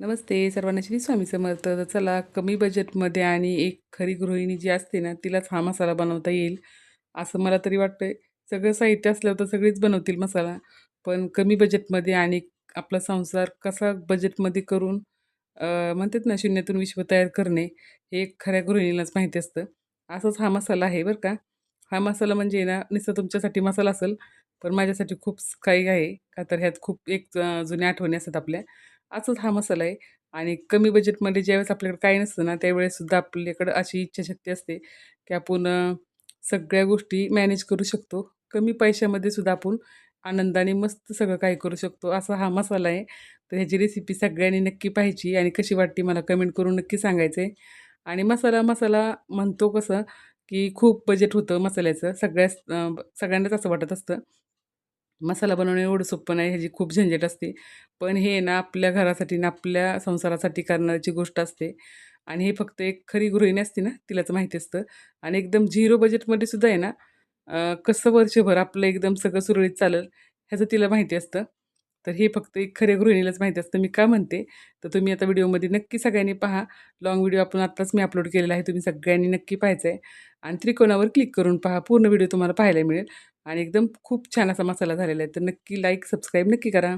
नमस्ते सर्वांना श्री स्वामी समर्थ. तर चला कमी बजेटमध्ये आणि एक खरी गृहिणी जी असते ना तिलाच हा मसाला बनवता येईल असं मला तरी वाटतंय. सगळं साहित्य असलं तर सगळीच बनवतील मसाला. पण कमी बजेटमध्ये आणि आपला संसार कसा बजेटमध्ये करून म्हणतात ना शून्यातून विश्व तयार करणे हे एक खऱ्या गृहिणीलाच माहिती असतं. असाच हा मसाला आहे बरं का. हा मसाला म्हणजे ना नुसतं तुमच्यासाठी मसाला असेल, पण माझ्यासाठी खूप काही आहे. का तर ह्यात खूप एक जुन्या आठवणी असतात आपल्या. असाच हा मसाला आहे आणि कमी बजेटमध्ये ज्यावेळेस आपल्याकडे काही नसतं ना, त्यावेळेससुद्धा आपल्याकडं अशी इच्छाशक्ती असते, की आपण सगळ्या गोष्टी मॅनेज करू शकतो. कमी पैशामध्ये सुद्धा आपण आनंदाने मस्त सगळं काही करू शकतो. असा हा मसाला आहे. तर ह्याची रेसिपी सगळ्यांनी नक्की पाहायची आणि कशी वाटते मला कमेंट करून नक्की सांगायचं आहे. आणि मसाला, मसाला म्हणतो कसं, की खूप बजेट होतं मसाल्याचं. सगळ्यांनाच असं वाटत असतं. मसाला बनवणं एवढं सोपं नाही, ह्याची खूप झंझट असते. पण हे ना आपल्या घरासाठी ना आपल्या संसारासाठी करण्याची गोष्ट असते आणि हे फक्त एक खरी गृहिणी असते ना, तिलाच माहिती असतं आणि एकदम झिरो बजेटमध्ये सुद्धा आहे ना, कसं वर्षभर आपलं एकदम सगळं सुरळीत चालेल, ह्याचं तिला माहिती असतं. तर हे फक्त एक खऱ्या गृहिणीलाच माहिती असतं. मी का म्हणते, तर तुम्ही आता व्हिडिओमध्ये नक्की सगळ्यांनी पहा. लाँग व्हिडिओ आपण आत्ताच मी अपलोड केलेला आहे. तुम्ही सगळ्यांनी नक्की पाहायचा आहे आणि त्रिकोणावर क्लिक करून पहा. पूर्ण व्हिडिओ तुम्हाला पाहायला मिळेल. आणि एकदम खूप छान असा मसाला झालेला आहे. तर नक्की लाईक, सबस्क्राईब नक्की करा.